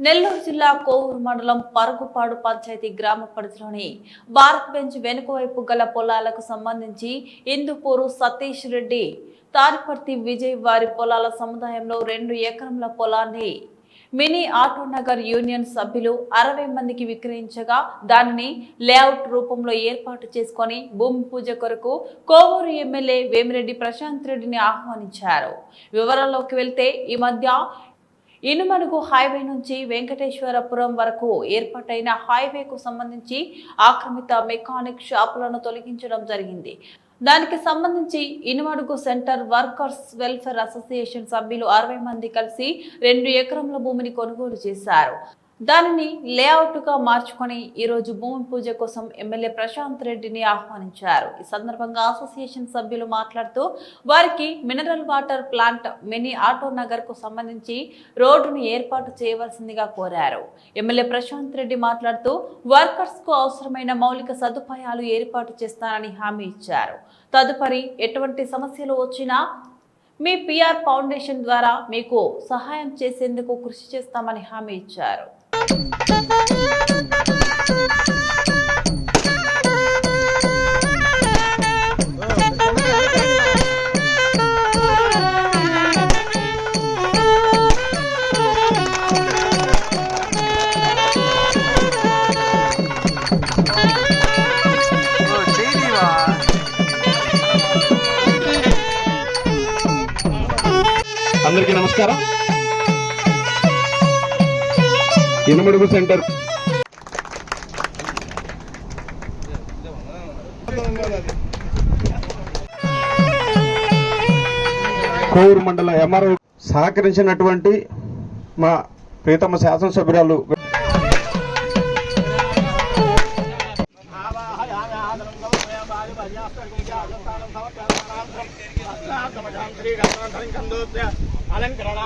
నెల్లూరు జిల్లా కోవూరు మండలం పరుగుపాడు పంచాయతీ గ్రామ పరిధిలోని భారత్ బెంచ్ వెనుకవైపు గల పొలాలకు సంబంధించి ఇందుపూరు సతీష్ రెడ్డి తాడిపర్తి విజయ్ వారి పొలాల సముదాయంలో 2 ఎకరాల పొలాన్ని మినీ ఆటోనగర్ యూనియన్ సభ్యులు 60 మందికి విక్రయించగా దానిని లేఅవుట్ రూపంలో ఏర్పాటు చేసుకొని భూమి పూజ కొరకు కోవూరు ఎమ్మెల్యే వేమిరెడ్డి ప్రశాంత్ రెడ్డిని ఆహ్వానించారు. వివరాల్లోకి వెళ్తే ఈ మధ్య ఇనుమడుగు హైవే నుంచి వెంకటేశ్వరపురం వరకు ఏర్పాటైన హైవేకు సంబంధించి ఆక్రమిత మెకానిక్ షాపులను తొలగించడం జరిగింది. దానికి సంబంధించి Inumadugu centre workers welfare association సభ్యులు 60 మంది కలిసి 2 ఎకరాల భూమిని కొనుగోలు చేశారు. దానిని లేఅవుట్ గా మార్చుకొని ఈ రోజు భూమి పూజ కోసం ఎమ్మెల్యే ప్రశాంత్ రెడ్డిని ఆహ్వానించారు. ఈ సందర్భంగా అసోసియేషన్ సభ్యులు మాట్లాడుతూ వారికి mineral water plant mini auto Nagar కు సంబంధించి రోడ్డును ఏర్పాటు చేయవలసిందిగా కోరారు. ఎమ్మెల్యే ప్రశాంత్ రెడ్డి మాట్లాడుతూ వర్కర్స్ కు అవసరమైన మౌలిక సదుపాయాలు ఏర్పాటు చేస్తానని హామీ ఇచ్చారు. తదుపరి ఎటువంటి సమస్యలు వచ్చినా మీ పిఆర్ ఫౌండేషన్ ద్వారా మీకు సహాయం చేసేందుకు కృషి చేస్తామని హామీ ఇచ్చారు. అందరికీ నమస్కారం. ఇనుమడుగు సెంటర్ కోవూరు మండల ఎంఆర్ఓ సహకరించినటువంటి మా ప్రియతమ శాసనసభ్యురాలు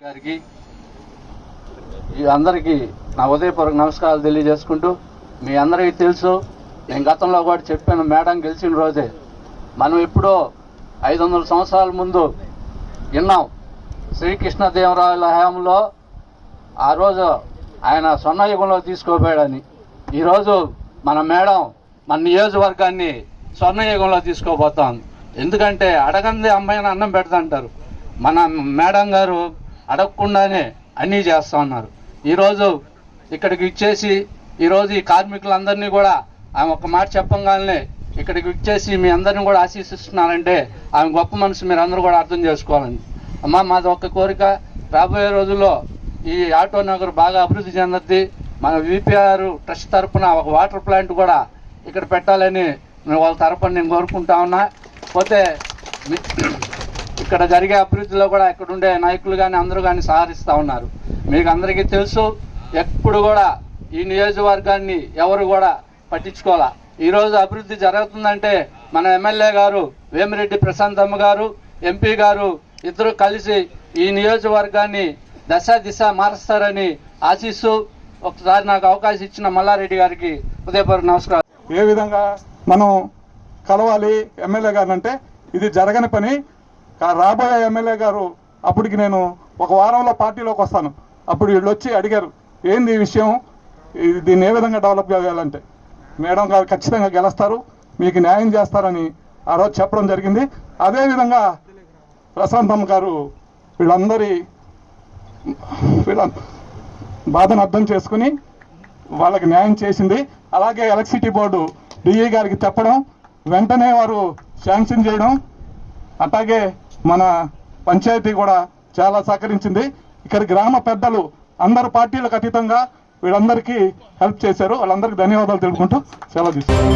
గారికి అందరికీ నా ఉదయపూర్వక నమస్కారాలు తెలియజేసుకుంటూ, మీ అందరికీ తెలుసు, నేను గతంలో కూడా చెప్పాను, మేడం గెలిచిన రోజే మనం ఎప్పుడో 500 సంవత్సరాల ముందు విన్నాం. శ్రీకృష్ణదేవరాయల హయాంలో ఆ రోజు ఆయన స్వర్ణయుగంలో తీసుకోపోయాడని. ఈరోజు మన మేడం మన నియోజకవర్గాన్ని స్వర్ణయుగంలో తీసుకోబోతాం. ఎందుకంటే అడగంది అమ్మాయిని అన్నం పెడతాంటారు. మన మేడం గారు అడగకుండానే అన్నీ చేస్తూ ఉన్నారు. ఈరోజు ఇక్కడికి ఇచ్చేసి ఈరోజు ఈ కార్మికులందరినీ కూడా ఆమె ఒక మాట చెప్పంగానే ఇక్కడికి ఇచ్చేసి మీ అందరినీ కూడా ఆశీర్వదిస్తున్నారంటే ఆమె గొప్ప మనసు మీరు అందరూ కూడా అర్థం చేసుకోవాలండి. అమ్మ, మాది ఒక కోరిక, రాబోయే రోజుల్లో ఈ ఆటో నగర్ బాగా అభివృద్ధి చెందద్ది. మన విపిఆర్ ట్రస్ట్ తరఫున ఒక వాటర్ ప్లాంట్ కూడా ఇక్కడ పెట్టాలని వాళ్ళ తరఫున నేను కోరుకుంటా ఉన్నా. పోతే ఇక్కడ జరిగే అభివృద్ధిలో కూడా ఇక్కడ ఉండే నాయకులు కానీ అందరూ కానీ సహకరిస్తూ ఉన్నారు. మీకు అందరికీ తెలుసు, ఎప్పుడు కూడా ఈ నియోజకవర్గాన్ని ఎవరు కూడా పట్టించుకోవాలా. ఈరోజు అభివృద్ధి జరుగుతుందంటే మన ఎమ్మెల్యే గారు వేమిరెడ్డి ప్రశాంతమ్మ గారు, ఎంపీ గారు ఇద్దరు కలిసి ఈ నియోజకవర్గాన్ని దిశ మారుస్తారని ఆశిస్తూ ఒకసారి నాకు అవకాశం ఇచ్చిన మల్లారెడ్డి గారికి హృదయపూర్వక నమస్కారం. ఏ విధంగా మనం కలవాలి ఎమ్మెల్యే గారిని అంటే ఇది జరగని పని. రాబోయే ఎమ్మెల్యే గారు అప్పటికి నేను ఒక వారంలో పార్టీలోకి వస్తాను. అప్పుడు వీళ్ళు వచ్చి అడిగారు, ఏంది ఈ విషయం, దీన్ని ఏ విధంగా డెవలప్ చేయాలంటే మేడం గారు ఖచ్చితంగా గెలుస్తారు, మీకు న్యాయం చేస్తారని ఆ రోజు చెప్పడం జరిగింది. అదేవిధంగా ప్రశాంతమ్మ గారు వీళ్ళ బాధను అర్థం చేసుకుని వాళ్ళకి న్యాయం చేసింది. అలాగే ఎలక్ట్రిసిటీ బోర్డు డిఈ గారికి చెప్పడం, వెంటనే వారు శాంక్షన్ చేయడం, అట్లాగే మన పంచాయతీ కూడా చాలా సహకరించింది. ఇక్కడ గ్రామ పెద్దలు అందరు పార్టీలకు అతీతంగా వీళ్ళందరికీ హెల్ప్ చేశారు. వాళ్ళందరికీ ధన్యవాదాలు తెలుపుకుంటూ సెలవు తీసుకుంటాం.